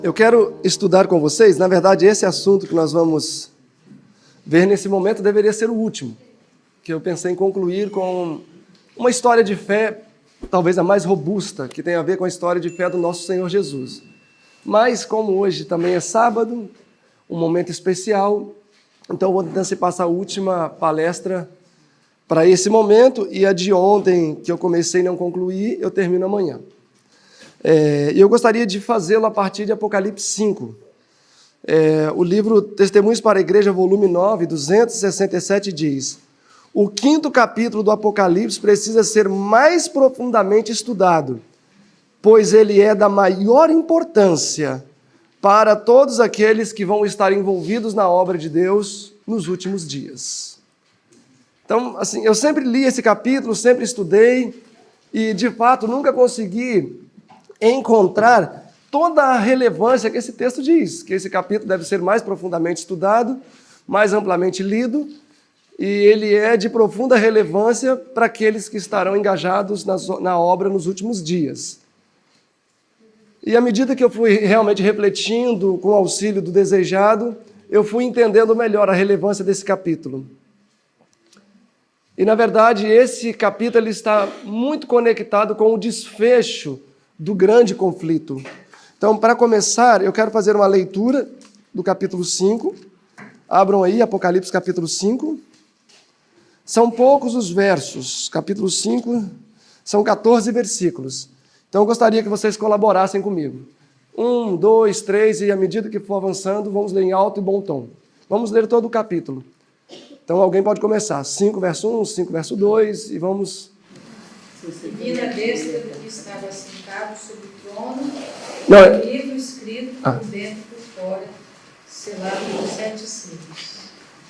Eu quero estudar com vocês, na verdade, esse assunto que nós vamos ver nesse momento deveria ser o último, que eu pensei em concluir com uma história de fé, talvez a mais robusta, que tem a ver com a história de fé do nosso Senhor Jesus. Mas, como hoje também é sábado, um momento especial, então eu vou tentar se passar a última palestra para esse momento, e a de ontem, que eu comecei e não concluí, eu termino amanhã. E eu gostaria de fazê-lo a partir de Apocalipse 5. O livro Testemunhos para a Igreja, volume 9, 267, diz: o 5º capítulo do Apocalipse precisa ser mais profundamente estudado, pois ele é da maior importância para todos aqueles que vão estar envolvidos na obra de Deus nos últimos dias. Então, assim, eu sempre li esse capítulo, sempre estudei, e, de fato, nunca consegui encontrar toda a relevância que esse texto diz, que esse capítulo deve ser mais profundamente estudado, mais amplamente lido, e ele é de profunda relevância para aqueles que estarão engajados na obra nos últimos dias. E à medida que eu fui realmente refletindo com o auxílio do desejado, eu fui entendendo melhor a relevância desse capítulo. E, na verdade, esse capítulo ele está muito conectado com o desfecho do grande conflito. Então, para começar, eu quero fazer uma leitura do capítulo 5. Abram aí, Apocalipse capítulo 5. São poucos os versos. Capítulo 5 são 14 versículos. Então, eu gostaria que vocês colaborassem comigo. 1, 2, 3, e à medida que for avançando, vamos ler em alto e bom tom. Vamos ler todo o capítulo. Então, alguém pode começar. 5, verso 1, 5, verso 2, e vamos... Vi a besta que estava sentado sobre o trono, Não, livro escrito por dentro e por fora, selado com 7 selos.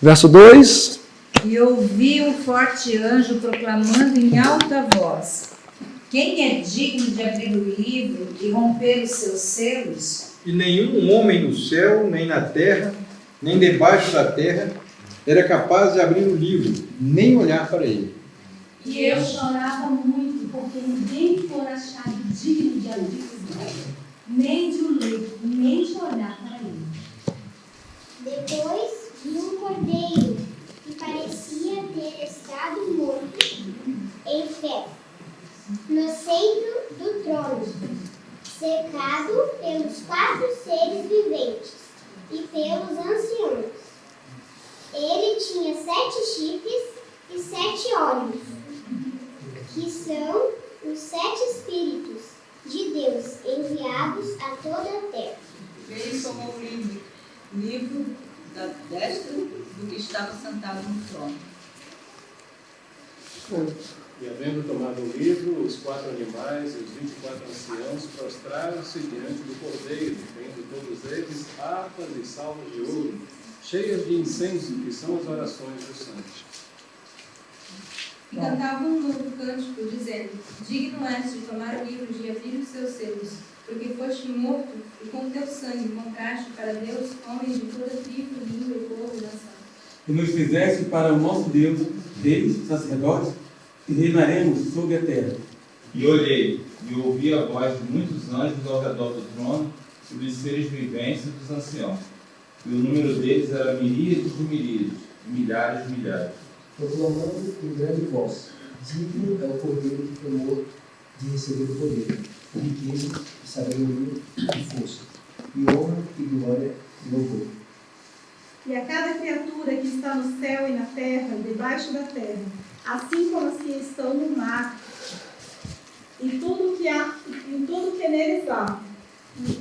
Verso 2. E ouvi um forte anjo proclamando em alta voz: quem é digno de abrir o livro e romper os seus selos? E nenhum homem no céu, nem na terra, nem debaixo da terra, era capaz de abrir o livro, nem olhar para ele. E eu chorava muito, porque ninguém for achado digno de abrir o livro, nem de o ler, nem de olhar para ele. Depois vi um cordeiro, que parecia ter estado morto, em pé, no centro do trono, cercado pelos 4 seres viventes e pelos anciãos. Ele tinha 7 chifres e 7 olhos, que são os 7 Espíritos de Deus enviados a toda a terra. Veio como um livro da destra do que estava sentado no trono. E havendo tomado o livro, os 4 animais e os 24 anciãos prostraram-se diante do cordeiro, tendo todos eles harpas e salvas de ouro, cheias de incenso, que são as orações dos santos. E cantava um novo cântico, dizendo: digno és de tomar o livro e abrir os seus selos, porque foste morto, e com teu sangue compraste para Deus homens de toda tribo, língua e povo e nação. E nos fizeste para o nosso Deus, reis, sacerdotes, e reinaremos sobre a terra. E olhei, e ouvi a voz de muitos anjos ao redor do trono, e dos seres viventes e dos anciãos. E o número deles era miríades de miríades, milhares de milhares. Proclamando em grande voz: digno é o cordeiro que foi morto de receber o poder, riqueza, sabedoria e força, e honra e glória e louvor. E a cada criatura que está no céu e na terra e debaixo da terra, assim como as que estão no mar, e tudo que neles há,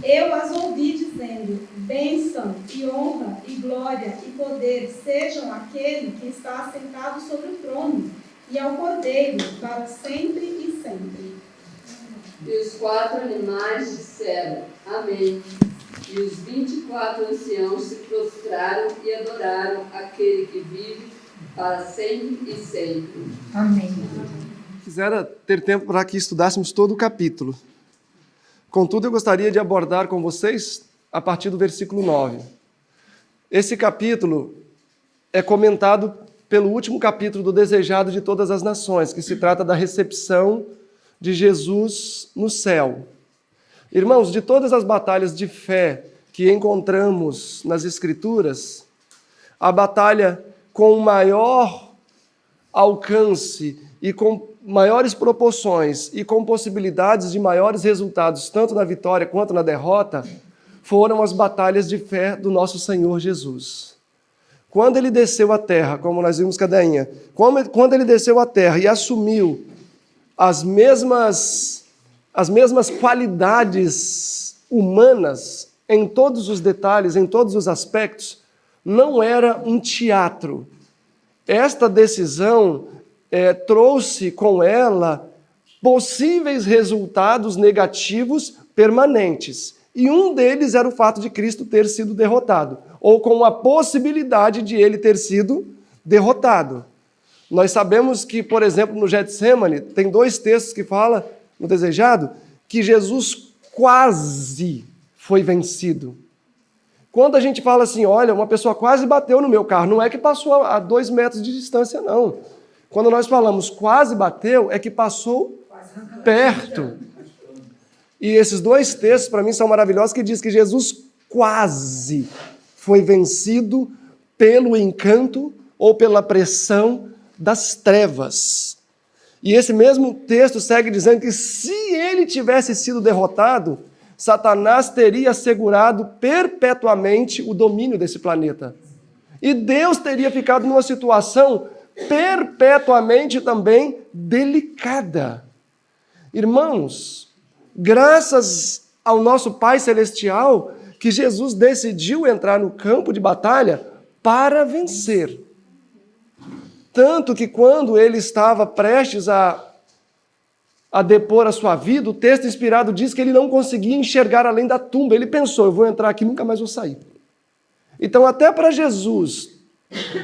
eu as ouvi dizendo: bênção e honra e glória e poder sejam àquele que está assentado sobre o trono e ao Cordeiro para sempre e sempre. E os 4 animais disseram: amém. E os 24 anciãos se prostraram e adoraram aquele que vive para sempre e sempre. Amém. Quisera ter tempo para que estudássemos todo o capítulo. Contudo, eu gostaria de abordar com vocês a partir do versículo 9. Esse capítulo é comentado pelo último capítulo do Desejado de Todas as Nações, que se trata da recepção de Jesus no céu. Irmãos, de todas as batalhas de fé que encontramos nas Escrituras, a batalha com maior alcance e com maiores proporções e com possibilidades de maiores resultados, tanto na vitória quanto na derrota, foram as batalhas de fé do nosso Senhor Jesus. Quando ele desceu à terra, como nós vimos com a Dainha, quando ele desceu à terra e assumiu as mesmas qualidades humanas em todos os detalhes, em todos os aspectos, não era um teatro. Esta decisão trouxe com ela possíveis resultados negativos permanentes. E um deles era o fato de Cristo ter sido derrotado, ou com a possibilidade de ele ter sido derrotado. Nós sabemos que, por exemplo, no Getsemane, tem 2 textos que falam, no desejado, que Jesus quase foi vencido. Quando a gente fala assim, olha, uma pessoa quase bateu no meu carro, não é que passou a 2 metros de distância, não. Quando nós falamos quase bateu, é que passou perto. E esses 2 textos, para mim, são maravilhosos, que diz que Jesus quase foi vencido pelo encanto ou pela pressão das trevas. E esse mesmo texto segue dizendo que se ele tivesse sido derrotado, Satanás teria assegurado perpetuamente o domínio desse planeta. E Deus teria ficado numa situação perpetuamente também delicada. Irmãos, graças ao nosso Pai Celestial, que Jesus decidiu entrar no campo de batalha para vencer. Tanto que quando ele estava prestes a depor a sua vida, o texto inspirado diz que ele não conseguia enxergar além da tumba. Ele pensou, eu vou entrar aqui e nunca mais vou sair. Então, até para Jesus,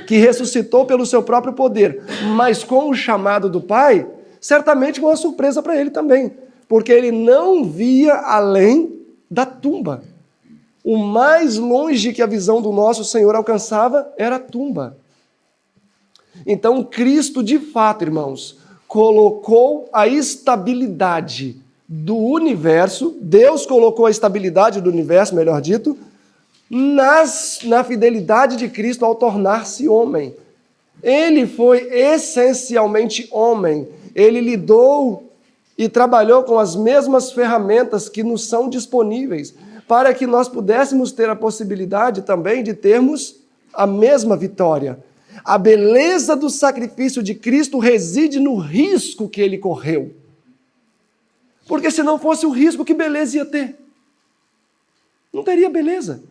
que ressuscitou pelo seu próprio poder, mas com o chamado do Pai, certamente foi uma surpresa para ele também, porque ele não via além da tumba. O mais longe que a visão do nosso Senhor alcançava era a tumba. Então, Cristo, de fato, irmãos, colocou a estabilidade do universo, Deus colocou a estabilidade do universo, melhor dito, na fidelidade de Cristo ao tornar-se homem. Ele foi essencialmente homem, ele lidou e trabalhou com as mesmas ferramentas que nos são disponíveis, para que nós pudéssemos ter a possibilidade também de termos a mesma vitória. A beleza do sacrifício de Cristo reside no risco que ele correu. Porque se não fosse o risco, que beleza ia ter? Não teria beleza.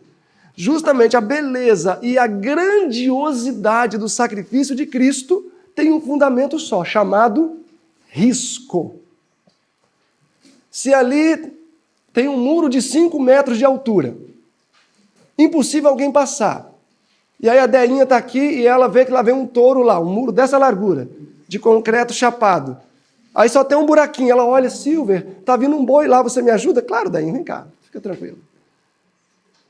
Justamente a beleza e a grandiosidade do sacrifício de Cristo tem um fundamento só, chamado risco. Se ali tem um muro de 5 metros de altura, impossível alguém passar. E aí a Deinha está aqui e ela vê que lá vem um touro lá, um muro dessa largura, de concreto chapado. Aí só tem um buraquinho. Ela olha, Silver, está vindo um boi lá, você me ajuda? Claro, Deinha, vem cá, fica tranquilo.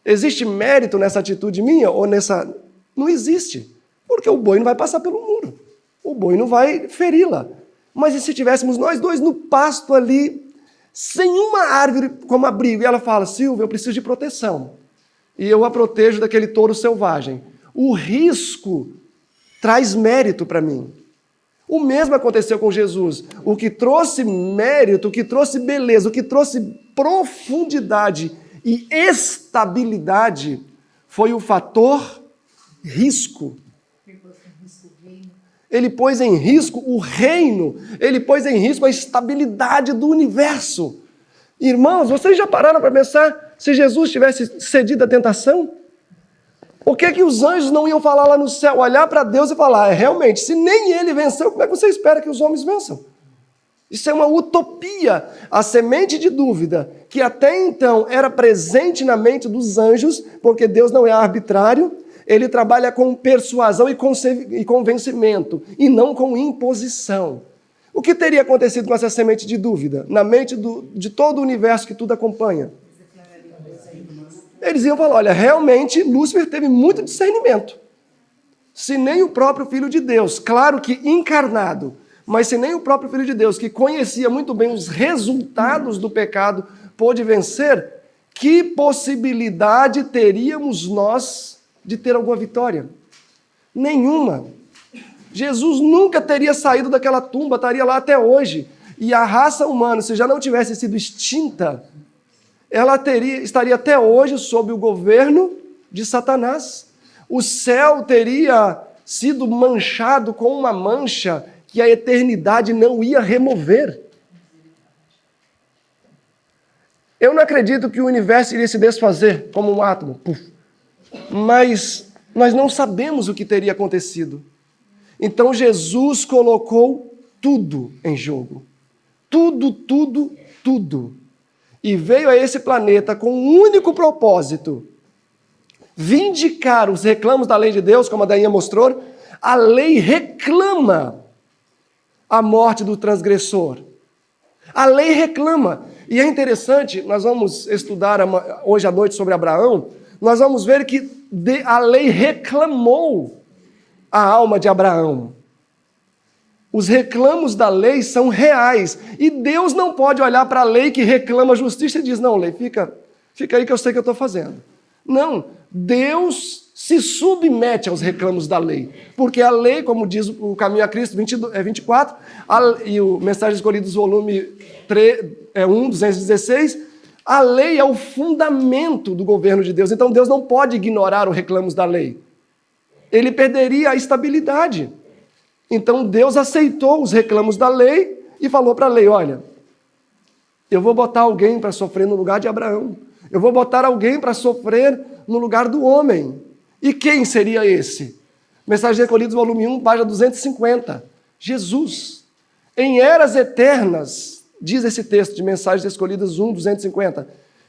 Existe mérito nessa atitude minha ou nessa... Não existe, porque o boi não vai passar pelo muro. O boi não vai feri-la. Mas e se tivéssemos nós dois no pasto ali, sem uma árvore como abrigo? E ela fala, Silvia, eu preciso de proteção. E eu a protejo daquele touro selvagem. O risco traz mérito para mim. O mesmo aconteceu com Jesus. O que trouxe mérito, o que trouxe beleza, o que trouxe profundidade e estabilidade foi o fator risco. Ele pôs em risco o reino, ele pôs em risco a estabilidade do universo. Irmãos, vocês já pararam para pensar se Jesus tivesse cedido à tentação? O que os anjos não iam falar lá no céu? Olhar para Deus e falar, realmente, se nem ele venceu, como é que você espera que os homens vençam? Isso é uma utopia. A semente de dúvida, que até então era presente na mente dos anjos, porque Deus não é arbitrário, ele trabalha com persuasão e convencimento, e não com imposição. O que teria acontecido com essa semente de dúvida, na mente de todo o universo que tudo acompanha? Eles iam falar, olha, realmente Lúcifer teve muito discernimento. Se nem o próprio Filho de Deus, claro que encarnado, mas se nem o próprio Filho de Deus, que conhecia muito bem os resultados do pecado pôde vencer, que possibilidade teríamos nós de ter alguma vitória? Nenhuma. Jesus nunca teria saído daquela tumba, estaria lá até hoje. E a raça humana, se já não tivesse sido extinta, ela estaria até hoje sob o governo de Satanás. O céu teria sido manchado com uma mancha que a eternidade não ia remover. Eu não acredito que o universo iria se desfazer como um átomo. Puf. Mas nós não sabemos o que teria acontecido. Então Jesus colocou tudo em jogo. Tudo, tudo, tudo. E veio a esse planeta com um único propósito: vindicar os reclamos da lei de Deus, como a Dainha mostrou. A lei reclama a morte do transgressor. A lei reclama. E é interessante, nós vamos estudar hoje à noite sobre Abraão, nós vamos ver que a lei reclamou a alma de Abraão. Os reclamos da lei são reais. E Deus não pode olhar para a lei que reclama a justiça e diz: não, lei, fica aí que eu sei o que eu estou fazendo. Não, Deus se submete aos reclamos da lei. Porque a lei, como diz o Caminho a Cristo 24, e o Mensagens Escolhidas, volume 1, 216, a lei é o fundamento do governo de Deus. Então Deus não pode ignorar os reclamos da lei. Ele perderia a estabilidade. Então Deus aceitou os reclamos da lei e falou para a lei: olha, eu vou botar alguém para sofrer no lugar de Abraão. Eu vou botar alguém para sofrer no lugar do homem. E quem seria esse? Mensagens Recolhidas, volume 1, página 250. Jesus. Em eras eternas, diz esse texto de Mensagens Escolhidas 1, 250,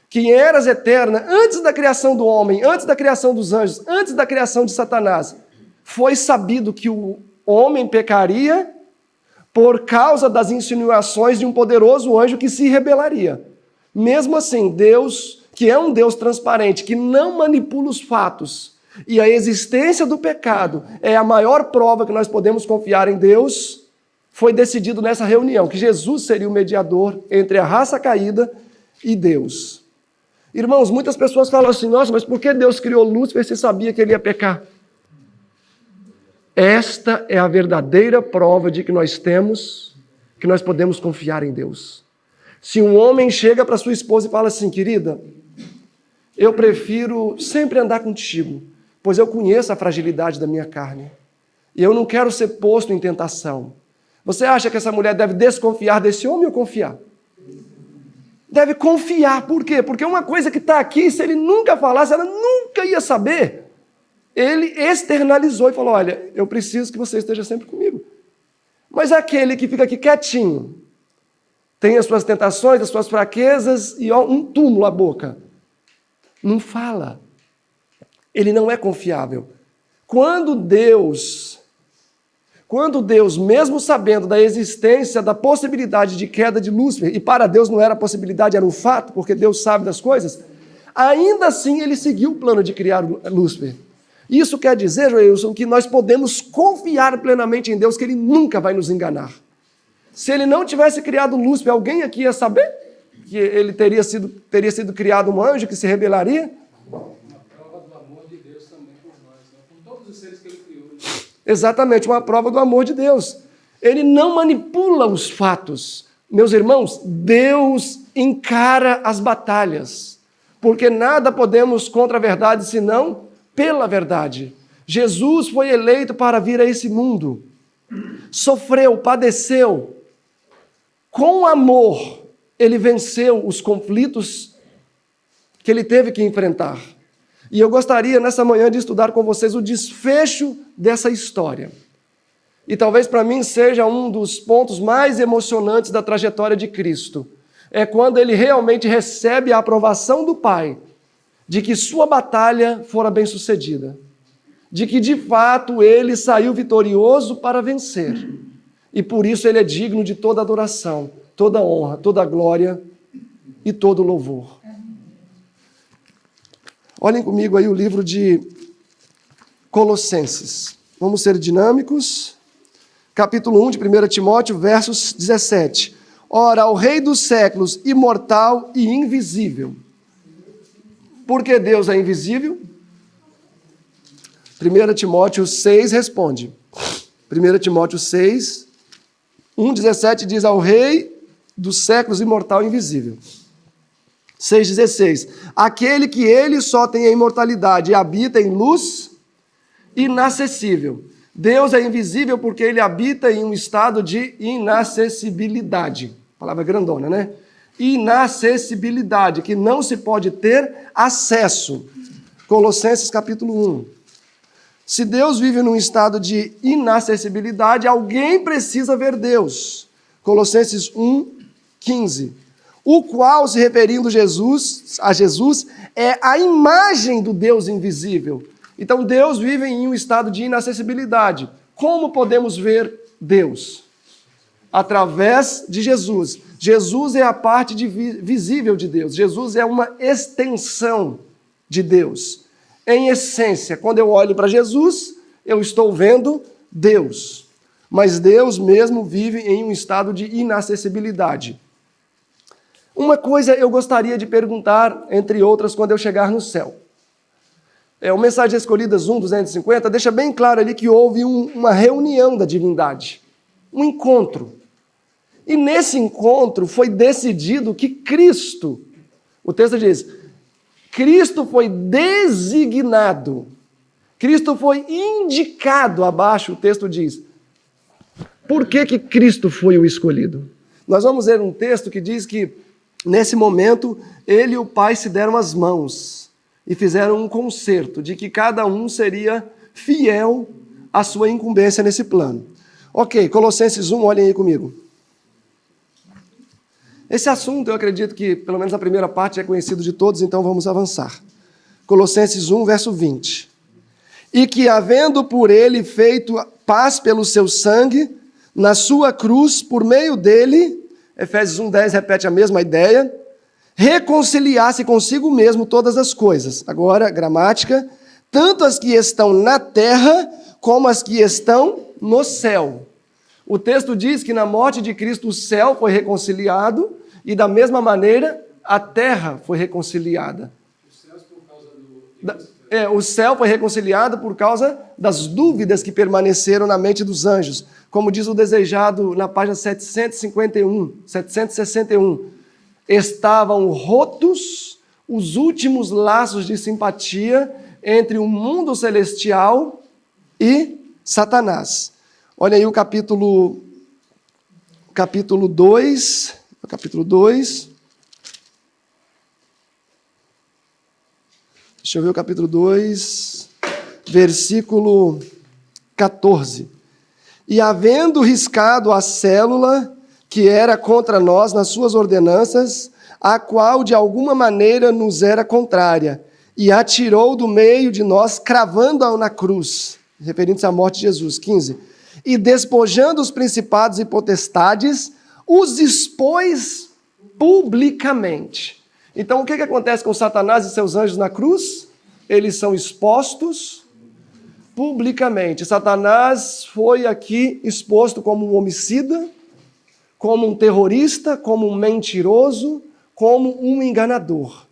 que em eras eternas, antes da criação do homem, antes da criação dos anjos, antes da criação de Satanás, foi sabido que o homem pecaria por causa das insinuações de um poderoso anjo que se rebelaria. Mesmo assim, Deus, que é um Deus transparente, que não manipula os fatos, e a existência do pecado é a maior prova que nós podemos confiar em Deus, foi decidido nessa reunião que Jesus seria o mediador entre a raça caída e Deus. Irmãos, muitas pessoas falam assim: nossa, mas por que Deus criou Lúcifer se sabia que ele ia pecar? Esta é a verdadeira prova de que nós podemos confiar em Deus. Se um homem chega para sua esposa e fala assim: querida, eu prefiro sempre andar contigo, pois eu conheço a fragilidade da minha carne, e eu não quero ser posto em tentação. Você acha que essa mulher deve desconfiar desse homem ou confiar? Deve confiar. Por quê? Porque uma coisa que está aqui, se ele nunca falasse, ela nunca ia saber. Ele externalizou e falou: olha, eu preciso que você esteja sempre comigo. Mas aquele que fica aqui quietinho, tem as suas tentações, as suas fraquezas e um túmulo à boca, não fala. Ele não é confiável. Quando Deus, mesmo sabendo da existência, da possibilidade de queda de Lúcifer, e para Deus não era possibilidade, era um fato, porque Deus sabe das coisas, ainda assim ele seguiu o plano de criar Lúcifer. Isso quer dizer, Joelson, que nós podemos confiar plenamente em Deus, que Ele nunca vai nos enganar. Se Ele não tivesse criado Lúcifer, alguém aqui ia saber que ele teria sido criado um anjo que se rebelaria? Uma prova do amor de Deus também por nós, né? Por todos os seres que Ele criou. Exatamente, uma prova do amor de Deus. Ele não manipula os fatos. Meus irmãos, Deus encara as batalhas, porque nada podemos contra a verdade senão pela verdade. Jesus foi eleito para vir a esse mundo. Sofreu, padeceu. Com amor, ele venceu os conflitos que ele teve que enfrentar. E eu gostaria, nessa manhã, de estudar com vocês o desfecho dessa história. E talvez para mim seja um dos pontos mais emocionantes da trajetória de Cristo. É quando ele realmente recebe a aprovação do Pai de que sua batalha fora bem-sucedida, de que, de fato, ele saiu vitorioso para vencer. E por isso ele é digno de toda adoração, toda honra, toda glória e todo louvor. Olhem comigo aí o livro de Colossenses. Vamos ser dinâmicos. Capítulo 1 de 1 Timóteo, versos 17. Ora, ao Rei dos séculos, imortal e invisível. Por que Deus é invisível? 1 Timóteo 6 responde. 1 Timóteo 6, 1,17 diz ao Rei dos séculos, imortal e invisível. 6,16. Aquele que ele só tem a imortalidade e habita em luz inacessível. Deus é invisível porque ele habita em um estado de inacessibilidade. Palavra grandona, né? Inacessibilidade, que não se pode ter acesso. Colossenses capítulo 1. Se Deus vive num estado de inacessibilidade, alguém precisa ver Deus. Colossenses 1, 15. O qual, se referindo a Jesus, é a imagem do Deus invisível. Então Deus vive em um estado de inacessibilidade. Como podemos ver Deus? Através de Jesus. Jesus é a parte visível de Deus. Jesus é uma extensão de Deus. Em essência, quando eu olho para Jesus, eu estou vendo Deus. Mas Deus mesmo vive em um estado de inacessibilidade. Uma coisa eu gostaria de perguntar, entre outras, quando eu chegar no céu. O Mensagens Escolhidas 1, 250, deixa bem claro ali que houve uma reunião da divindade. Um encontro. E nesse encontro foi decidido que Cristo, o texto diz, Cristo foi designado, Cristo foi indicado, abaixo o texto diz. Por que Cristo foi o escolhido? Nós vamos ver um texto que diz que, nesse momento, ele e o Pai se deram as mãos e fizeram um concerto de que cada um seria fiel à sua incumbência nesse plano. Ok, Colossenses 1, olhem aí comigo. Esse assunto, eu acredito que, pelo menos a primeira parte, é conhecido de todos, então vamos avançar. Colossenses 1, verso 20. E que, havendo por ele feito paz pelo seu sangue, na sua cruz, por meio dele, Efésios 1, 10 repete a mesma ideia, reconciliasse consigo mesmo todas as coisas. Agora, gramática, tanto as que estão na terra, como as que estão no céu. O texto diz que na morte de Cristo o céu foi reconciliado e da mesma maneira a terra foi reconciliada. O céu foi reconciliado por causa das dúvidas que permaneceram na mente dos anjos. Como diz o desejado na página 761, estavam rotos os últimos laços de simpatia entre o mundo celestial e Satanás. Olha aí o capítulo 2. Deixa eu ver o capítulo 2, versículo 14. E havendo riscado a célula que era contra nós nas suas ordenanças, a qual de alguma maneira nos era contrária, e atirou do meio de nós, cravando-a na cruz, referindo-se à morte de Jesus. 15. E despojando os principados e potestades, os expôs publicamente. Então, o que acontece com Satanás e seus anjos na cruz? Eles são expostos publicamente. Satanás foi aqui exposto como um homicida, como um terrorista, como um mentiroso, como um enganador.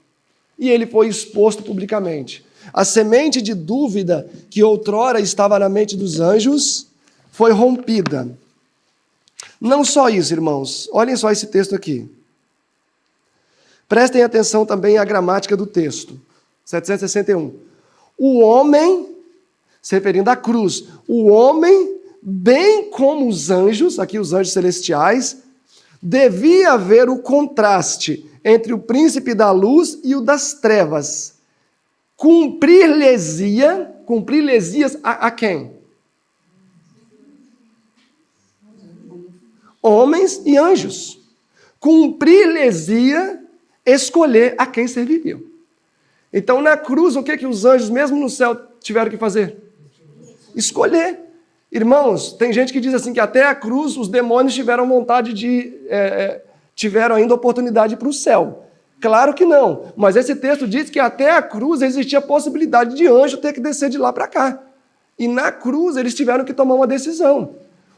E ele foi exposto publicamente. A semente de dúvida que outrora estava na mente dos anjos foi rompida. Não só isso, irmãos. Olhem só esse texto aqui. Prestem atenção também à gramática do texto. 761. O homem, se referindo à cruz, o homem, bem como os anjos, aqui os anjos celestiais, devia haver o contraste entre o príncipe da luz e o das trevas. Cumprir-lhes-ias a quem? Homens e anjos. Cumprir-lhes-ia escolher a quem serviriam. Então, na cruz, o que os anjos, mesmo no céu, tiveram que fazer? Escolher. Irmãos, tem gente que diz assim que até a cruz os demônios tiveram vontade tiveram ainda oportunidade para o céu. Claro que não, mas esse texto diz que até a cruz existia a possibilidade de anjo ter que descer de lá para cá. E na cruz eles tiveram que tomar uma decisão.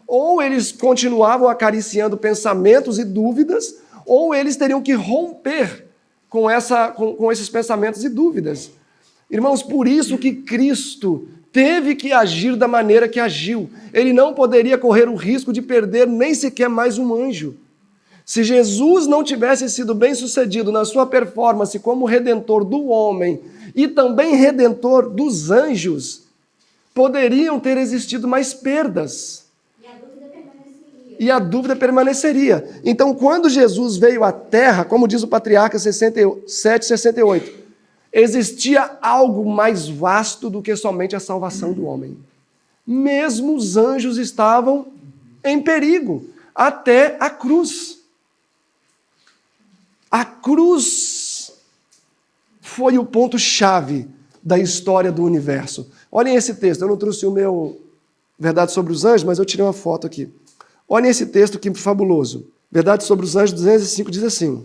ou eles continuavam acariciando pensamentos e dúvidas, ou eles teriam que romper com esses pensamentos e dúvidas. Irmãos, por isso que Cristo teve que agir da maneira que agiu. Ele não poderia correr o risco de perder nem sequer mais um anjo. Se Jesus não tivesse sido bem-sucedido na sua performance como redentor do homem e também redentor dos anjos, poderiam ter existido mais perdas. E a dúvida permaneceria. Então, quando Jesus veio à Terra, como diz o Patriarca 67, 68, existia algo mais vasto do que somente a salvação do homem. Mesmo os anjos estavam em perigo, até a cruz. A cruz foi o ponto-chave da história do universo. Olhem esse texto, eu não trouxe o meu Verdade sobre os Anjos, mas eu tirei uma foto aqui. Olhem esse texto que fabuloso. Verdade sobre os Anjos 205 diz assim: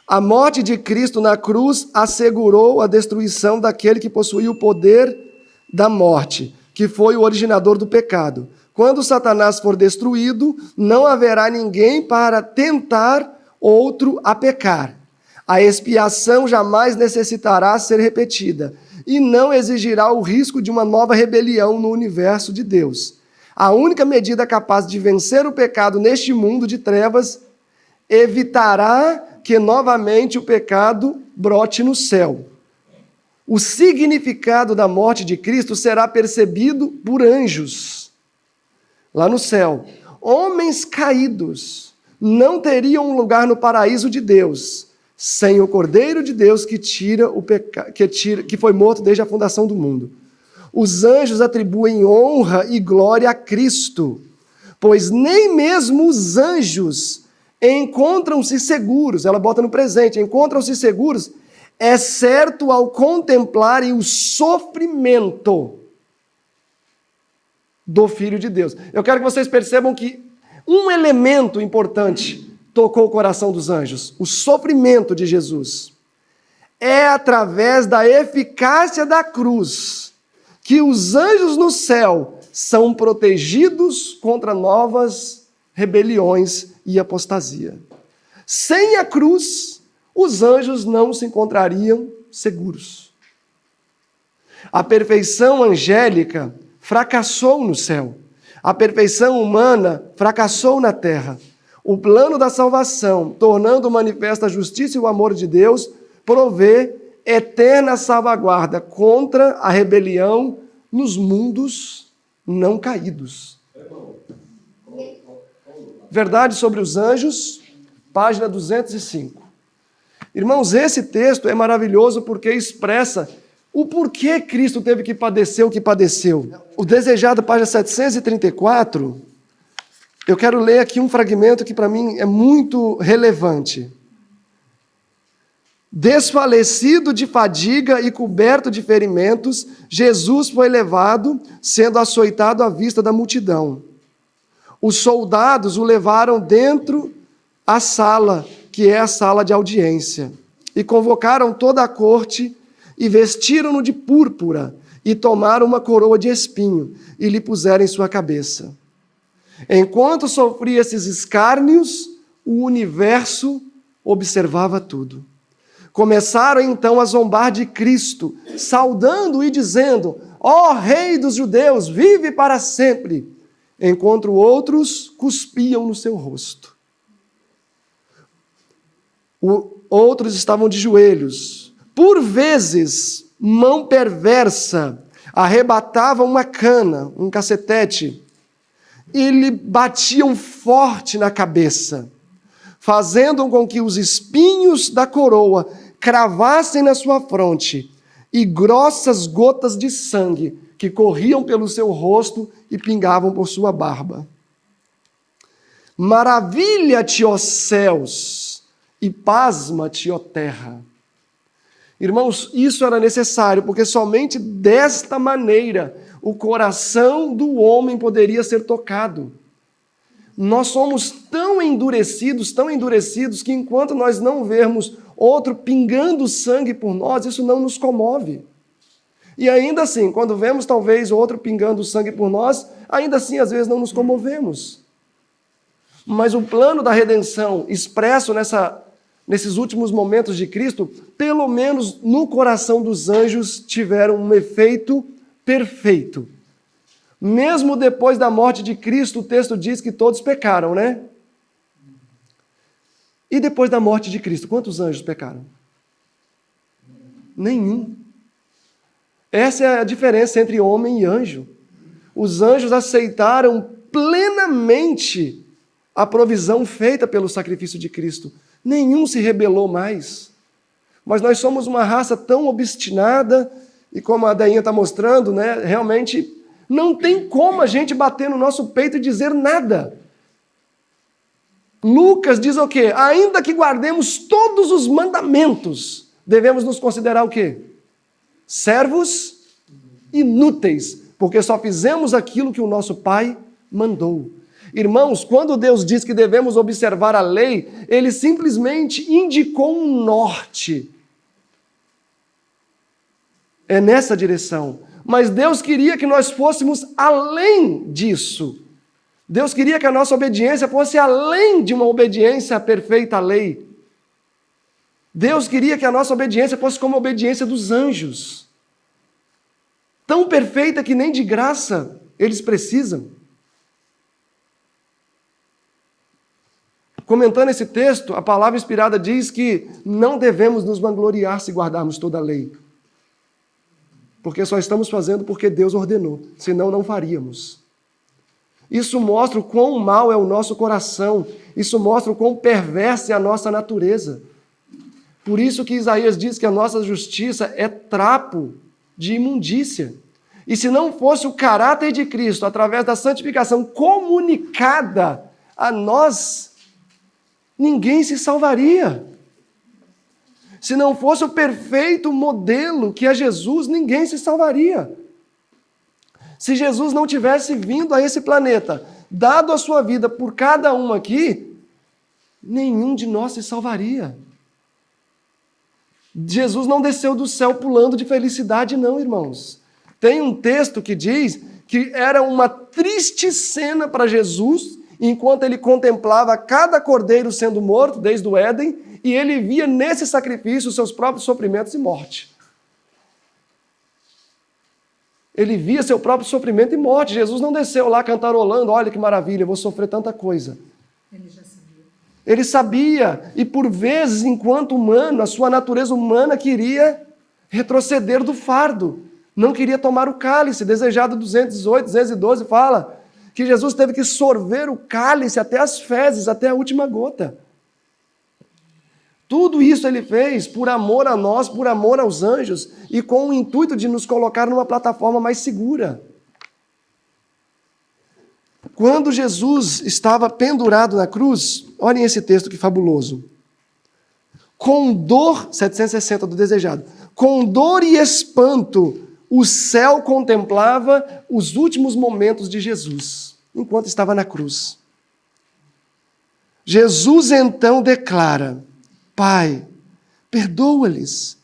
a morte de Cristo na cruz assegurou a destruição daquele que possuía o poder da morte, que foi o originador do pecado. Quando Satanás for destruído, não haverá ninguém para tentar outro a pecar. A expiação jamais necessitará ser repetida e não exigirá o risco de uma nova rebelião no universo de Deus. A única medida capaz de vencer o pecado neste mundo de trevas evitará que novamente o pecado brote no céu. O significado da morte de Cristo será percebido por anjos lá no céu. Homens caídos não teriam um lugar no paraíso de Deus sem o Cordeiro de Deus que foi morto desde a fundação do mundo. Os anjos atribuem honra e glória a Cristo, pois nem mesmo os anjos encontram-se seguros, ela bota no presente, encontram-se seguros, exceto ao contemplarem o sofrimento do Filho de Deus. Eu quero que vocês percebam que um elemento importante tocou o coração dos anjos, o sofrimento de Jesus. É através da eficácia da cruz que os anjos no céu são protegidos contra novas rebeliões e apostasia. Sem a cruz, os anjos não se encontrariam seguros. A perfeição angélica fracassou no céu. A perfeição humana fracassou na terra. O plano da salvação, tornando manifesta a justiça e o amor de Deus, provê eterna salvaguarda contra a rebelião nos mundos não caídos. Verdade sobre os Anjos, página 205. Irmãos, esse texto é maravilhoso porque expressa o porquê Cristo teve que padecer o que padeceu. O desejado, página 734, eu quero ler aqui um fragmento que para mim é muito relevante. Desfalecido de fadiga e coberto de ferimentos, Jesus foi levado, sendo açoitado à vista da multidão. Os soldados o levaram dentro a sala, que é a sala de audiência, e convocaram toda a corte e vestiram-no de púrpura e tomaram uma coroa de espinho e lhe puseram em sua cabeça. Enquanto sofria esses escárnios, o universo observava tudo. Começaram então a zombar de Cristo, saudando e dizendo: ó Rei dos judeus, vive para sempre, enquanto outros cuspiam no seu rosto. Outros estavam de joelhos. Por vezes, mão perversa arrebatava uma cana, um cacetete, e lhe batiam forte na cabeça, fazendo com que os espinhos da coroa cravassem na sua fronte e grossas gotas de sangue que corriam pelo seu rosto e pingavam por sua barba. Maravilha-te, ó céus, e pasma-te, ó terra. Irmãos, isso era necessário, porque somente desta maneira o coração do homem poderia ser tocado. Nós somos tão endurecidos, que enquanto nós não vermos outro pingando sangue por nós, isso não nos comove. E ainda assim, quando vemos talvez outro pingando sangue por nós, ainda assim às vezes não nos comovemos. Mas o plano da redenção expresso nesses últimos momentos de Cristo, pelo menos no coração dos anjos, tiveram um efeito perfeito. Mesmo depois da morte de Cristo, o texto diz que todos pecaram, né? E depois da morte de Cristo, quantos anjos pecaram? Nenhum. Essa é a diferença entre homem e anjo. Os anjos aceitaram plenamente a provisão feita pelo sacrifício de Cristo. Nenhum se rebelou mais. Mas nós somos uma raça tão obstinada, e como a Dainha está mostrando, né, realmente não tem como a gente bater no nosso peito e dizer nada. Lucas diz o quê? Ainda que guardemos todos os mandamentos, devemos nos considerar o quê? Servos inúteis, porque só fizemos aquilo que o nosso Pai mandou. Irmãos, quando Deus diz que devemos observar a lei, Ele simplesmente indicou um norte. É nessa direção. Mas Deus queria que nós fôssemos além disso. Deus queria que a nossa obediência fosse além de uma obediência perfeita à lei. Deus queria que a nossa obediência fosse como a obediência dos anjos. Tão perfeita que nem de graça eles precisam. Comentando esse texto, a palavra inspirada diz que não devemos nos vangloriar se guardarmos toda a lei. Porque só estamos fazendo porque Deus ordenou, senão não faríamos. Isso mostra o quão mau é o nosso coração, isso mostra o quão perversa é a nossa natureza. Por isso que Isaías diz que a nossa justiça é trapo de imundícia. E se não fosse o caráter de Cristo, através da santificação comunicada a nós, ninguém se salvaria. Se não fosse o perfeito modelo que é Jesus, ninguém se salvaria. Se Jesus não tivesse vindo a esse planeta, dado a sua vida por cada um aqui, nenhum de nós se salvaria. Jesus não desceu do céu pulando de felicidade, não, irmãos. Tem um texto que diz que era uma triste cena para Jesus, enquanto ele contemplava cada cordeiro sendo morto, desde o Éden, e ele via nesse sacrifício os seus próprios sofrimentos e morte. Ele via seu próprio sofrimento e morte. Jesus não desceu lá cantarolando, olha que maravilha, eu vou sofrer tanta coisa. Ele já sabia. Ele sabia, e por vezes, enquanto humano, a sua natureza humana queria retroceder do fardo, não queria tomar o cálice. Desejado 218, 212 fala que Jesus teve que sorver o cálice até as fezes, até a última gota. Tudo isso ele fez por amor a nós, por amor aos anjos e com o intuito de nos colocar numa plataforma mais segura. Quando Jesus estava pendurado na cruz, olhem esse texto que fabuloso. Com dor, 760 do desejado, com dor e espanto, o céu contemplava os últimos momentos de Jesus, enquanto estava na cruz. Jesus então declara: Pai, perdoa-lhes,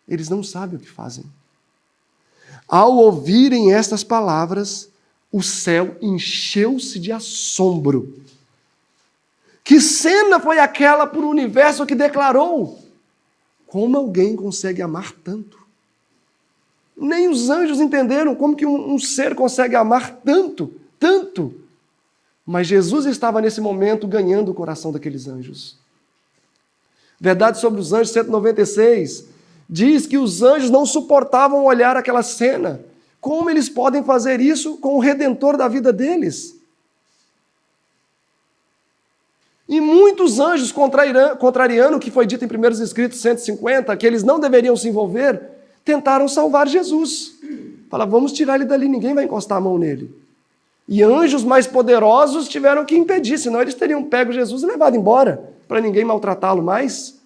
eles não sabem o que fazem. Ao ouvirem estas palavras, o céu encheu-se de assombro. Que cena foi aquela para o universo que declarou? Como alguém consegue amar tanto? Nem os anjos entenderam como que um ser consegue amar tanto, tanto. Mas Jesus estava nesse momento ganhando o coração daqueles anjos. Verdade sobre os anjos, 196, diz que os anjos não suportavam olhar aquela cena. Como eles podem fazer isso com o Redentor da vida deles? E muitos anjos, contrariando o que foi dito em 1 Escritos 150, que eles não deveriam se envolver, tentaram salvar Jesus. Falaram, vamos tirar ele dali, ninguém vai encostar a mão nele. E anjos mais poderosos tiveram que impedir, senão eles teriam pego Jesus e levado embora, para ninguém maltratá-lo mais.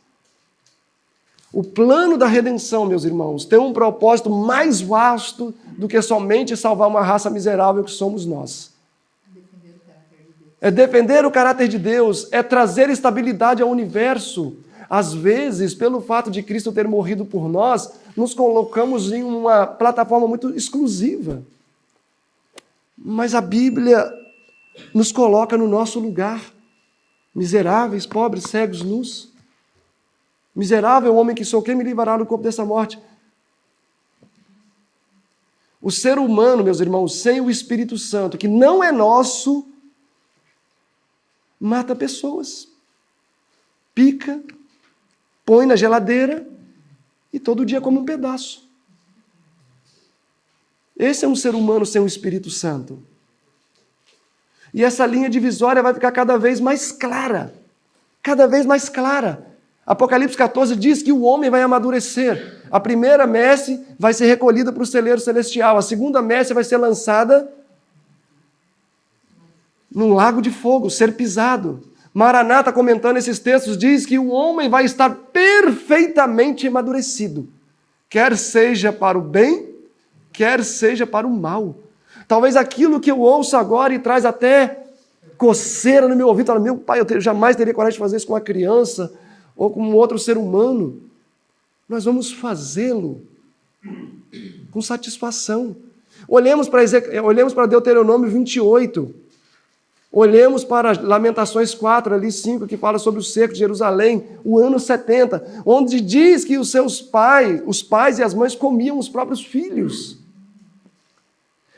O plano da redenção, meus irmãos, tem um propósito mais vasto do que somente salvar uma raça miserável que somos nós. É defender o caráter de Deus, é trazer estabilidade ao universo. Às vezes, pelo fato de Cristo ter morrido por nós, nos colocamos em uma plataforma muito exclusiva. Mas a Bíblia nos coloca no nosso lugar. Miseráveis, pobres, cegos, nus. Miserável homem que sou, quem me livrará do corpo dessa morte? O ser humano, meus irmãos, sem o Espírito Santo, que não é nosso, mata pessoas. Pica, põe na geladeira e todo dia come um pedaço. Esse é um ser humano sem o Espírito Santo. E essa linha divisória vai ficar cada vez mais clara. Cada vez mais clara. Apocalipse 14 diz que o homem vai amadurecer. A primeira messe vai ser recolhida para o celeiro celestial. A segunda messe vai ser lançada num lago de fogo, ser pisado. Maranata, comentando esses textos, diz que o homem vai estar perfeitamente amadurecido. Quer seja para o bem, quer seja para o mal. Talvez aquilo que eu ouço agora e traz até coceira no meu ouvido, fala, meu pai, eu jamais teria coragem de fazer isso com uma criança ou com um outro ser humano. Nós vamos fazê-lo com satisfação. Olhemos para Deuteronômio 28. Olhemos para Lamentações 4, ali 5, que fala sobre o cerco de Jerusalém, o ano 70, onde diz que os pais e as mães comiam os próprios filhos.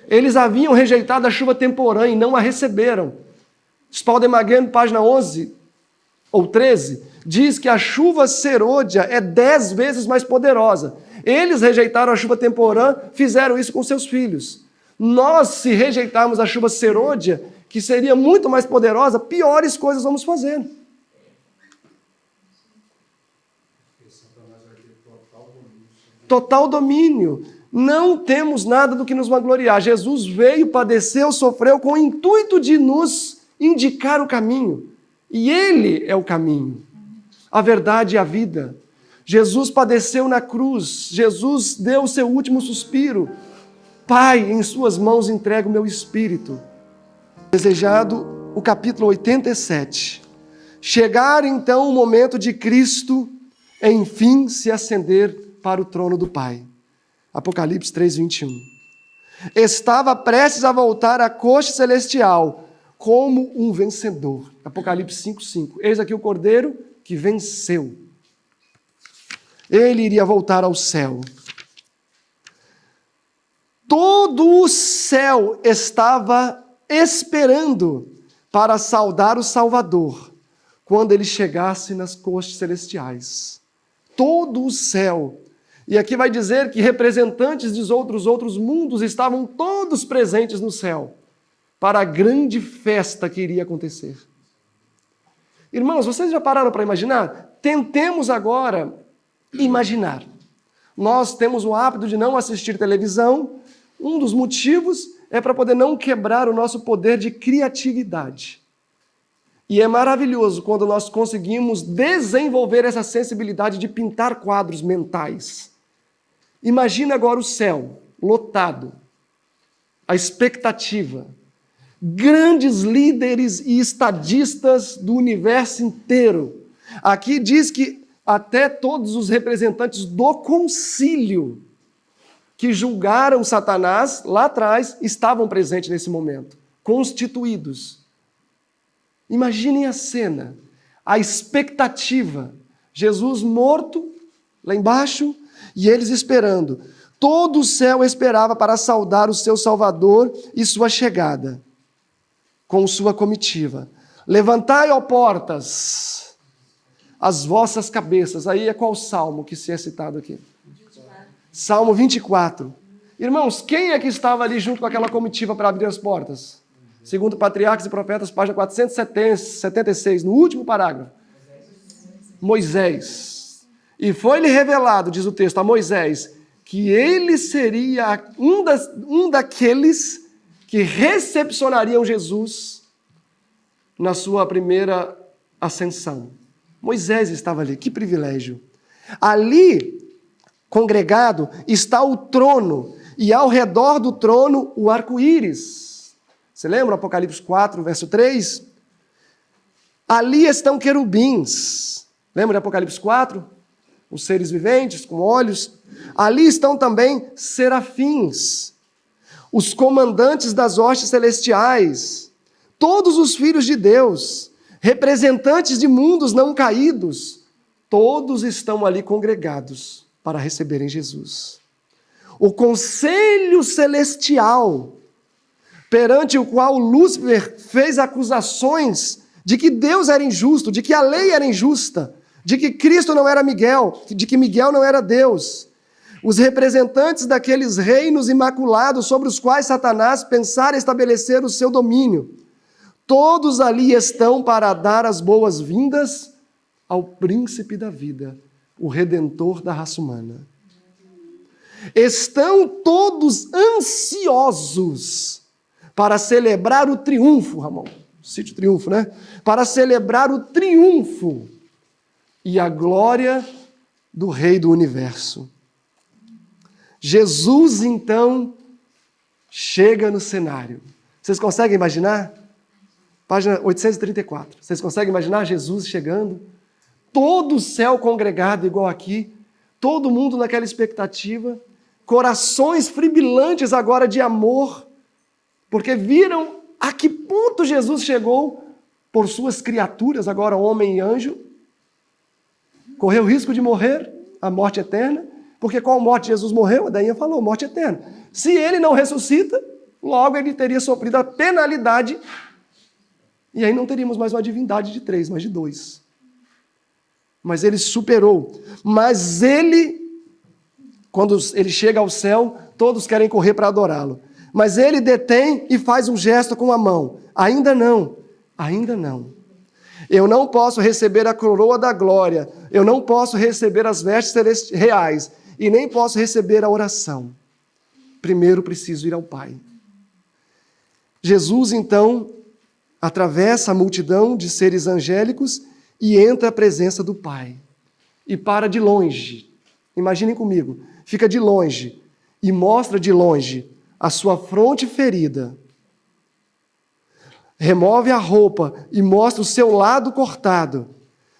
Eles haviam rejeitado a chuva temporânea e não a receberam. Spalding-Maguire, página 11 ou 13, diz que a chuva serôdia é 10 vezes mais poderosa. Eles rejeitaram a chuva temporã, fizeram isso com seus filhos. Nós, se rejeitarmos a chuva serôdia, que seria muito mais poderosa, piores coisas vamos fazer. Total domínio. Não temos nada do que nos vangloriar. Jesus veio, padeceu, sofreu com o intuito de nos indicar o caminho. E Ele é o caminho, a verdade e a vida. Jesus padeceu na cruz. Jesus deu o seu último suspiro. Pai, em suas mãos entrego o meu espírito. Desejado o capítulo 87. Chegar então o momento de Cristo, enfim, se ascender para o trono do Pai. Apocalipse 3:21. Estava prestes a voltar à corte celestial como um vencedor. Apocalipse 5:5. Eis aqui o Cordeiro que venceu. Ele iria voltar ao céu. Todo o céu estava esperando para saudar o Salvador quando ele chegasse nas cortes celestiais. Todo o céu. E aqui vai dizer que representantes dos outros mundos estavam todos presentes no céu para a grande festa que iria acontecer. Irmãos, vocês já pararam para imaginar? Tentemos agora imaginar. Nós temos o hábito de não assistir televisão. Um dos motivos é para poder não quebrar o nosso poder de criatividade. E é maravilhoso quando nós conseguimos desenvolver essa sensibilidade de pintar quadros mentais. Imagina agora o céu lotado, a expectativa, grandes líderes e estadistas do universo inteiro. Aqui diz que até todos os representantes do concílio que julgaram Satanás lá atrás estavam presentes nesse momento, constituídos. Imaginem a cena, a expectativa, Jesus morto lá embaixo e eles esperando. Todo o céu esperava para saudar o seu Salvador e sua chegada, com sua comitiva. Levantai, ó portas, as vossas cabeças. Aí é qual salmo que se é citado aqui? Salmo 24. Irmãos, quem é que estava ali junto com aquela comitiva para abrir as portas? Segundo Patriarcas e Profetas, página 476, no último parágrafo. Moisés. E foi-lhe revelado, diz o texto, a Moisés, que ele seria um daqueles que recepcionariam Jesus na sua primeira ascensão. Moisés estava ali, que privilégio. Ali, congregado, está o trono, e ao redor do trono o arco-íris. Você lembra Apocalipse 4, verso 3? Ali estão querubins. Lembra de Apocalipse 4? Os seres viventes com olhos. Ali estão também serafins, os comandantes das hostes celestiais, todos os filhos de Deus, representantes de mundos não caídos, todos estão ali congregados para receberem Jesus. O conselho celestial, perante o qual Lúcifer fez acusações de que Deus era injusto, de que a lei era injusta, de que Cristo não era Miguel, de que Miguel não era Deus. Os representantes daqueles reinos imaculados sobre os quais Satanás pensara estabelecer o seu domínio, todos ali estão para dar as boas-vindas ao príncipe da vida, o redentor da raça humana. Estão todos ansiosos para celebrar o triunfo, Ramon, sítio triunfo, né? Para celebrar o triunfo e a glória do Rei do Universo. Jesus, então, chega no cenário. Vocês conseguem imaginar? Página 834. Vocês conseguem imaginar Jesus chegando? Todo o céu congregado igual aqui, todo mundo naquela expectativa, corações fribilantes agora de amor, porque viram a que ponto Jesus chegou por suas criaturas, agora homem e anjo, correu o risco de morrer, a morte eterna, porque qual morte Jesus morreu? A Dainha falou, morte eterna. Se ele não ressuscita, logo ele teria sofrido a penalidade, e aí não teríamos mais uma divindade de 3, mas de 2. Mas ele superou. Mas ele, quando ele chega ao céu, todos querem correr para adorá-lo. Mas ele detém e faz um gesto com a mão. Ainda não, ainda não. Eu não posso receber a coroa da glória, eu não posso receber as vestes reais, e nem posso receber a oração. Primeiro preciso ir ao Pai. Jesus, então, atravessa a multidão de seres angélicos e entra à presença do Pai. E para de longe. Imaginem comigo. Fica de longe e mostra de longe a sua fronte ferida. Remove a roupa e mostra o seu lado cortado.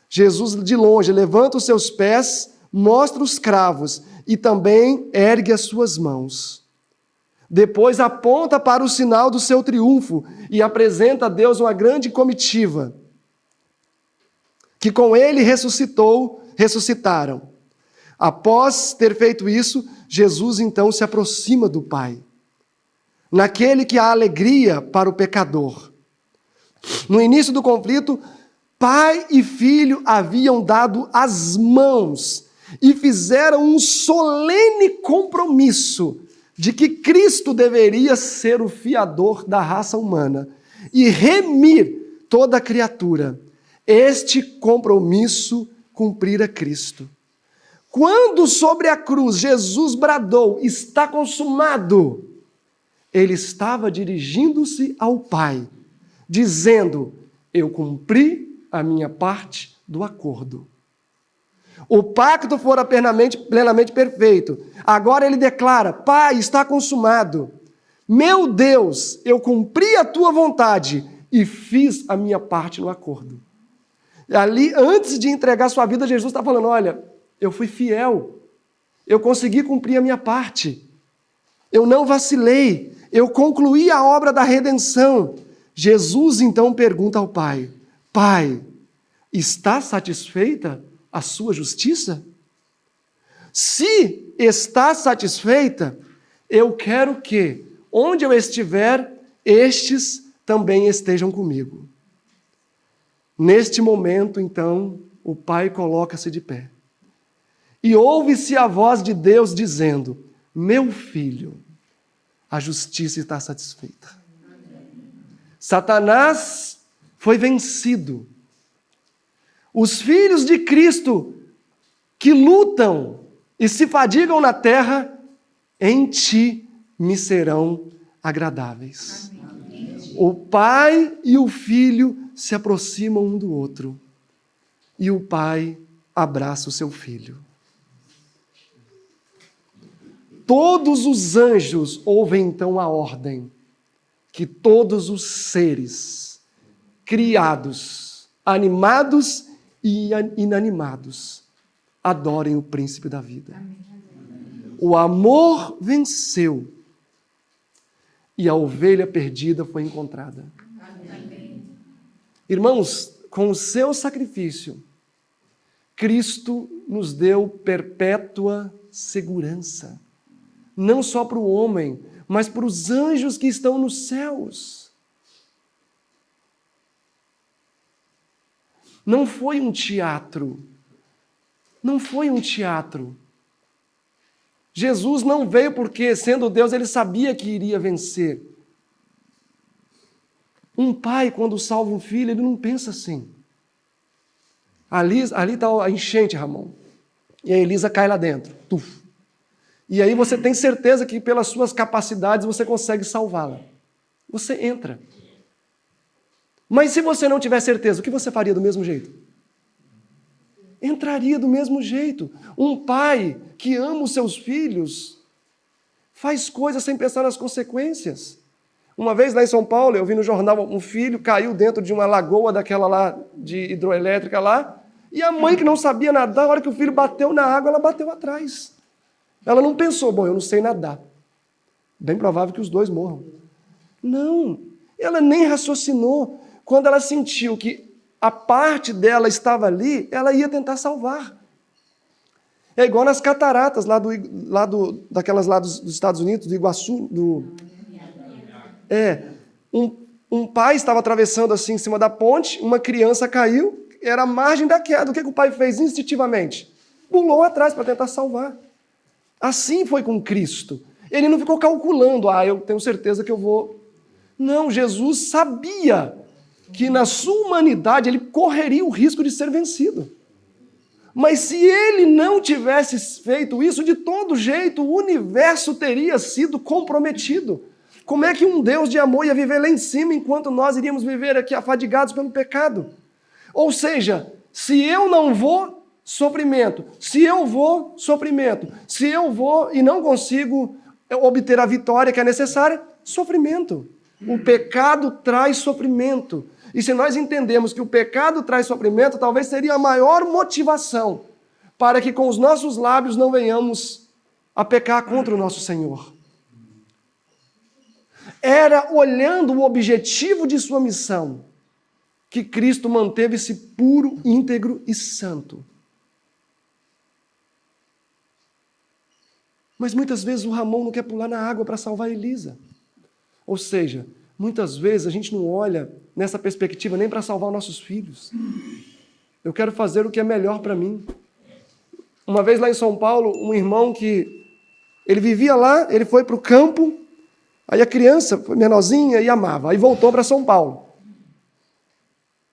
Jesus, de longe, levanta os seus pés, mostra os cravos e também ergue as suas mãos. Depois aponta para o sinal do seu triunfo e apresenta a Deus uma grande comitiva, que com ele ressuscitaram. Após ter feito isso, Jesus então se aproxima do Pai, naquele que há alegria para o pecador. No início do conflito, pai e filho haviam dado as mãos e fizeram um solene compromisso de que Cristo deveria ser o fiador da raça humana e remir toda a criatura. Este compromisso cumprira Cristo. Quando sobre a cruz Jesus bradou, está consumado, ele estava dirigindo-se ao Pai, dizendo, eu cumpri a minha parte do acordo. O pacto fora plenamente perfeito. Agora ele declara, Pai, está consumado. Meu Deus, eu cumpri a tua vontade e fiz a minha parte no acordo. E ali, antes de entregar sua vida, Jesus está falando, olha, eu fui fiel, eu consegui cumprir a minha parte, eu não vacilei, eu concluí a obra da redenção. Jesus então pergunta ao Pai, Pai, está satisfeita a sua justiça? Se está satisfeita, eu quero que, onde eu estiver, estes também estejam comigo. Neste momento, então, o Pai coloca-se de pé. E ouve-se a voz de Deus dizendo, meu filho, a justiça está satisfeita. Satanás foi vencido. Os filhos de Cristo que lutam e se fadigam na terra, em ti me serão agradáveis. Amém. O Pai e o Filho se aproximam um do outro e o Pai abraça o seu Filho. Todos os anjos ouvem então a ordem que todos os seres criados, animados e inanimados adorem o príncipe da vida. O amor venceu e a ovelha perdida foi encontrada. Irmãos, com o seu sacrifício, Cristo nos deu perpétua segurança. Não só para o homem, mas para os anjos que estão nos céus. Não foi um teatro. Não foi um teatro. Jesus não veio porque, sendo Deus, ele sabia que iria vencer. Um pai, quando salva um filho, ele não pensa assim. Ali está a enchente, Ramon. E a Elisa cai lá dentro. Tuf. E aí você tem certeza que pelas suas capacidades você consegue salvá-la. Você entra. Mas se você não tiver certeza, o que você faria do mesmo jeito? Entraria do mesmo jeito. Um pai que ama os seus filhos faz coisas sem pensar nas consequências. Uma vez lá em São Paulo, eu vi no jornal um filho caiu dentro de uma lagoa daquela lá, de hidroelétrica lá, e a mãe que não sabia nadar, a hora que o filho bateu na água, ela bateu atrás. Ela não pensou, bom, eu não sei nadar. Bem provável que os dois morram. Não, ela nem raciocinou. Quando ela sentiu que a parte dela estava ali, ela ia tentar salvar. É igual nas cataratas daquelas lá dos Estados Unidos, do Iguaçu. Um pai estava atravessando assim em cima da ponte, uma criança caiu, era a margem da queda. O que o pai fez instintivamente? Pulou atrás para tentar salvar. Assim foi com Cristo. Ele não ficou calculando, eu tenho certeza que eu vou... Não, Jesus sabia que na sua humanidade ele correria o risco de ser vencido. Mas se ele não tivesse feito isso, de todo jeito o universo teria sido comprometido. Como é que um Deus de amor ia viver lá em cima enquanto nós iríamos viver aqui afadigados pelo pecado? Ou seja, se eu não vou, sofrimento. Se eu vou, sofrimento. Se eu vou e não consigo obter a vitória que é necessária, sofrimento. O pecado traz sofrimento. E se nós entendemos que o pecado traz sofrimento, talvez seria a maior motivação para que com os nossos lábios não venhamos a pecar contra o nosso Senhor. Era olhando o objetivo de sua missão que Cristo manteve-se puro, íntegro e santo. Mas muitas vezes o Ramon não quer pular na água para salvar a Elisa. Ou seja, muitas vezes a gente não olha nessa perspectiva nem para salvar os nossos filhos. Eu quero fazer o que é melhor para mim. Uma vez lá em São Paulo, um irmão que ele vivia lá, ele foi para o campo, aí a criança foi menorzinha e amava, aí voltou para São Paulo.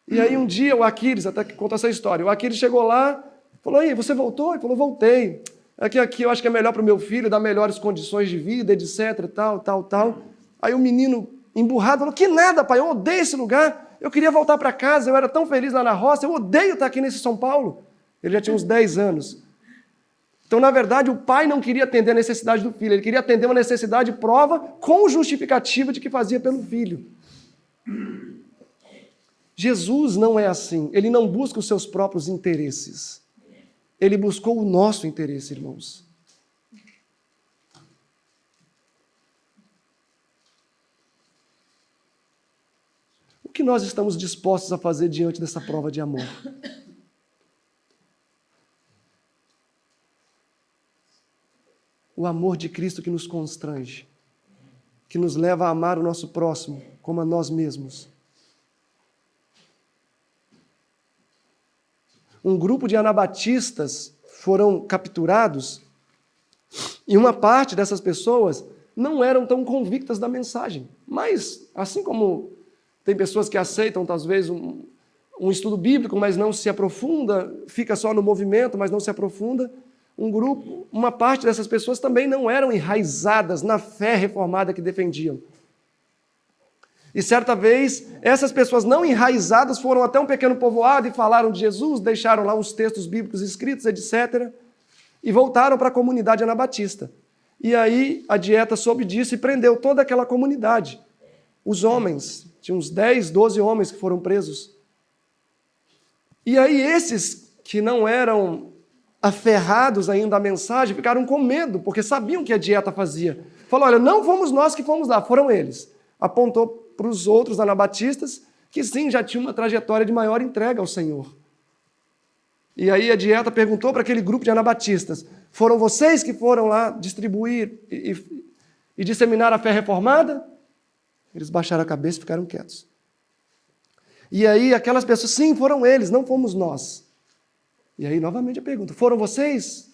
E aí um dia o Aquiles, até que conta essa história, o Aquiles chegou lá, falou, e você voltou? Ele falou, voltei. Aqui eu acho que é melhor para o meu filho, dar melhores condições de vida, etc, tal. Aí o menino emburrado falou, que nada, pai, eu odeio esse lugar, eu queria voltar para casa, eu era tão feliz lá na roça, eu odeio estar aqui nesse São Paulo. Ele já tinha uns 10 anos. Então, na verdade, o pai não queria atender a necessidade do filho, ele queria atender uma necessidade prova com justificativa de que fazia pelo filho. Jesus não é assim, ele não busca os seus próprios interesses. Ele buscou o nosso interesse, irmãos. O que nós estamos dispostos a fazer diante dessa prova de amor? O amor de Cristo que nos constrange, que nos leva a amar o nosso próximo como a nós mesmos. Um grupo de anabatistas foram capturados e uma parte dessas pessoas não eram tão convictas da mensagem. Mas, assim como tem pessoas que aceitam, talvez, um estudo bíblico, mas não se aprofunda, fica só no movimento, mas não se aprofunda, uma parte dessas pessoas também não eram enraizadas na fé reformada que defendiam. E certa vez, essas pessoas não enraizadas foram até um pequeno povoado e falaram de Jesus, deixaram lá uns textos bíblicos escritos, etc., e voltaram para a comunidade anabatista. E aí a dieta soube disso e prendeu toda aquela comunidade. Os homens, tinha uns 10, 12 homens que foram presos. E aí esses que não eram aferrados ainda à mensagem ficaram com medo, porque sabiam o que a dieta fazia. Falou, olha, não fomos nós que fomos lá, foram eles. Apontou para os outros anabatistas, que sim, já tinham uma trajetória de maior entrega ao Senhor. E aí a dieta perguntou para aquele grupo de anabatistas, foram vocês que foram lá distribuir e disseminar a fé reformada? Eles baixaram a cabeça e ficaram quietos. E aí aquelas pessoas, sim, foram eles, não fomos nós. E aí novamente a pergunta, foram vocês?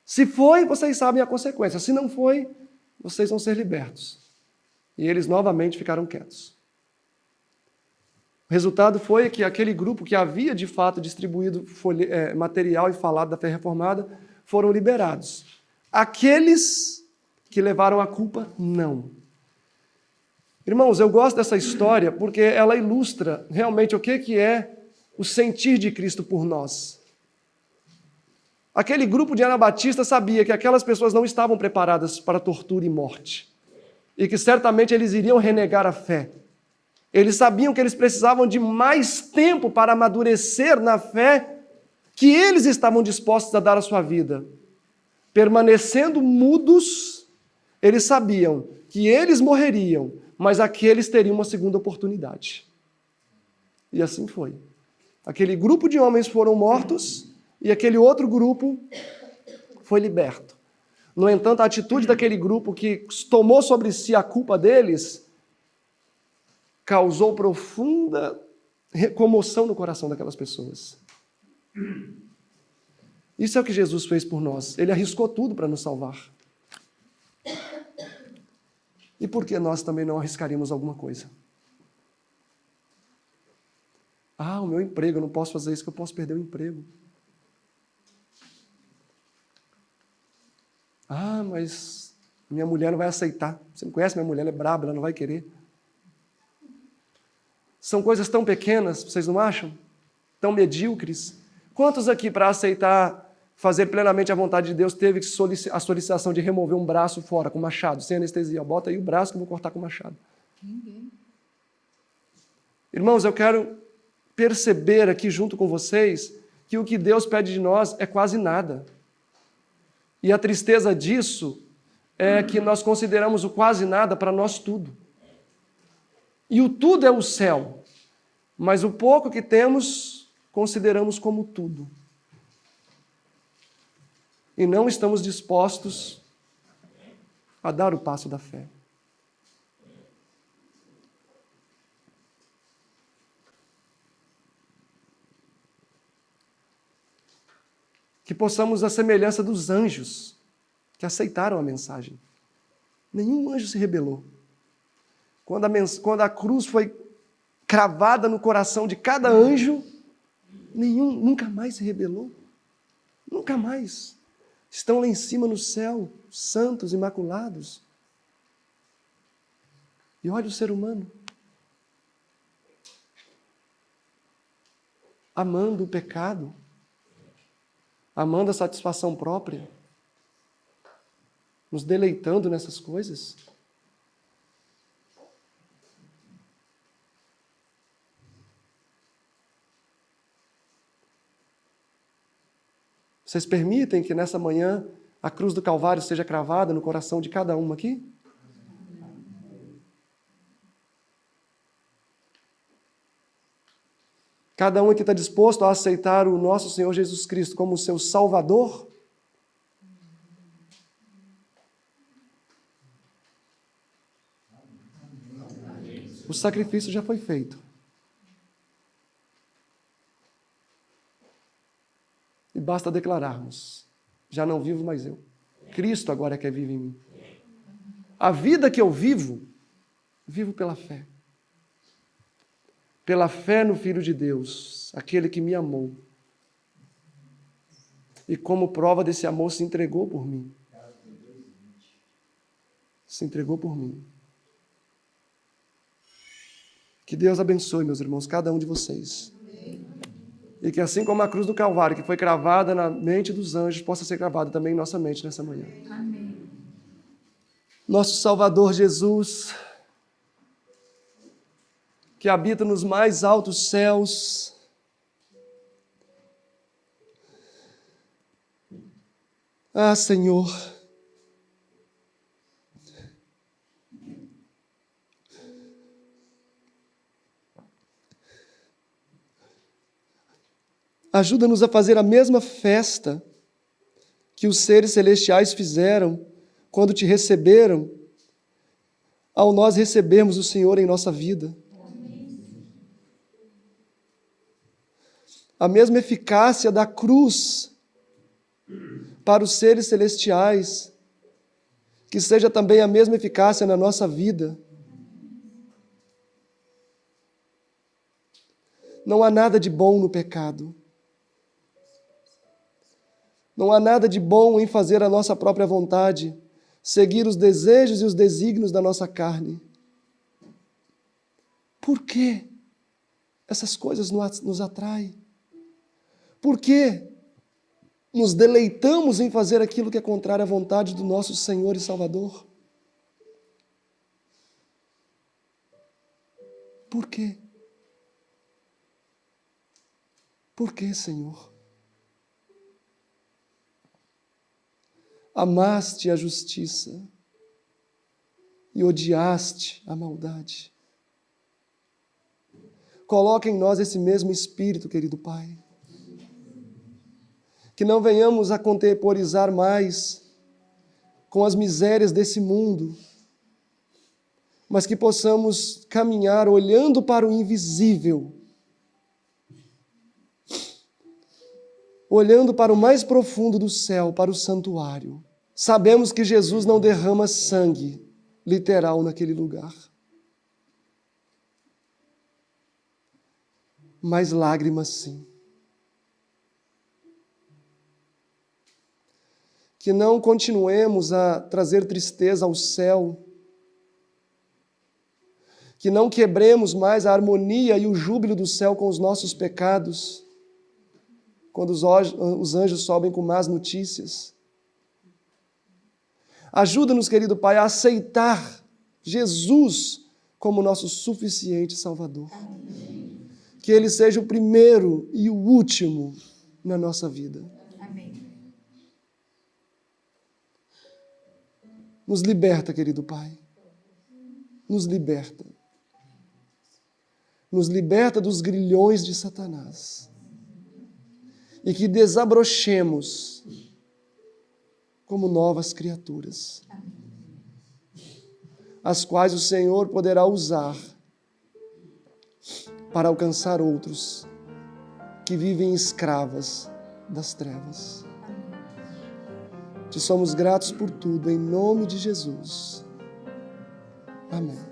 Se foi, vocês sabem a consequência. Se não foi, vocês vão ser libertos. E eles novamente ficaram quietos. O resultado foi que aquele grupo que havia de fato distribuído material e falado da fé reformada foram liberados. Aqueles que levaram a culpa, não. Irmãos, eu gosto dessa história porque ela ilustra realmente o que é o sentir de Cristo por nós. Aquele grupo de anabatistas sabia que aquelas pessoas não estavam preparadas para tortura e morte e que certamente eles iriam renegar a fé. Eles sabiam que eles precisavam de mais tempo para amadurecer na fé que eles estavam dispostos a dar à sua vida. Permanecendo mudos, eles sabiam que eles morreriam, mas aqueles teriam uma segunda oportunidade. E assim foi. Aquele grupo de homens foram mortos e aquele outro grupo foi liberto. No entanto, a atitude daquele grupo que tomou sobre si a culpa deles causou profunda comoção no coração daquelas pessoas. Isso é o que Jesus fez por nós. Ele arriscou tudo para nos salvar. E por que nós também não arriscaríamos alguma coisa? Ah, o meu emprego, eu não posso fazer isso, que eu posso perder o emprego. Ah, mas minha mulher não vai aceitar. Você não conhece minha mulher, ela é braba, ela não vai querer. São coisas tão pequenas, vocês não acham? Tão medíocres. Quantos aqui, para aceitar fazer plenamente a vontade de Deus, teve a solicitação de remover um braço fora com machado, sem anestesia? Bota aí o braço que eu vou cortar com machado. Ninguém. Irmãos, eu quero perceber aqui junto com vocês que o que Deus pede de nós é quase nada. E a tristeza disso é que nós consideramos o quase nada para nós tudo. E o tudo é o céu, mas o pouco que temos consideramos como tudo. E não estamos dispostos a dar o passo da fé. Que possamos a semelhança dos anjos que aceitaram a mensagem. Nenhum anjo se rebelou. Quando a cruz foi cravada no coração de cada anjo, nenhum nunca mais se rebelou. Nunca mais. Estão lá em cima no céu, santos, imaculados. E olha o ser humano. Amando o pecado. Amando a satisfação própria. Nos deleitando nessas coisas. Vocês permitem que nessa manhã a cruz do Calvário seja cravada no coração de cada um aqui? Cada um aqui está disposto a aceitar o nosso Senhor Jesus Cristo como seu Salvador? O sacrifício já foi feito. E basta declararmos, já não vivo mais eu. Cristo agora é que vive em mim. A vida que eu vivo, vivo pela fé. Pela fé no Filho de Deus, aquele que me amou. E como prova desse amor se entregou por mim. Se entregou por mim. Que Deus abençoe, meus irmãos, cada um de vocês. E que assim como a cruz do Calvário, que foi cravada na mente dos anjos, possa ser cravada também em nossa mente nessa manhã. Amém. Nosso Salvador Jesus, que habita nos mais altos céus, Ah, Senhor, ajuda-nos a fazer a mesma festa que os seres celestiais fizeram quando te receberam, ao nós recebermos o Senhor em nossa vida. A mesma eficácia da cruz para os seres celestiais, que seja também a mesma eficácia na nossa vida. Não há nada de bom no pecado. Não há nada de bom em fazer a nossa própria vontade, seguir os desejos e os desígnios da nossa carne. Por que essas coisas nos atraem? Por que nos deleitamos em fazer aquilo que é contrário à vontade do nosso Senhor e Salvador? Por quê? Por quê, Senhor? Amaste a justiça e odiaste a maldade. Coloca em nós esse mesmo espírito, querido Pai. Que não venhamos a contemporizar mais com as misérias desse mundo, mas que possamos caminhar olhando para o invisível, olhando para o mais profundo do céu, para o santuário. Sabemos que Jesus não derrama sangue literal naquele lugar, mas lágrimas sim. Que não continuemos a trazer tristeza ao céu, que não quebremos mais a harmonia e o júbilo do céu com os nossos pecados, quando os anjos sobem com más notícias. Ajuda-nos, querido Pai, a aceitar Jesus como nosso suficiente Salvador. Amém. Que Ele seja o primeiro e o último na nossa vida. Amém. Nos liberta, querido Pai. Nos liberta. Nos liberta dos grilhões de Satanás. E que desabrochemos como novas criaturas, as quais o Senhor poderá usar para alcançar outros que vivem escravas das trevas. Te somos gratos por tudo, em nome de Jesus. Amém.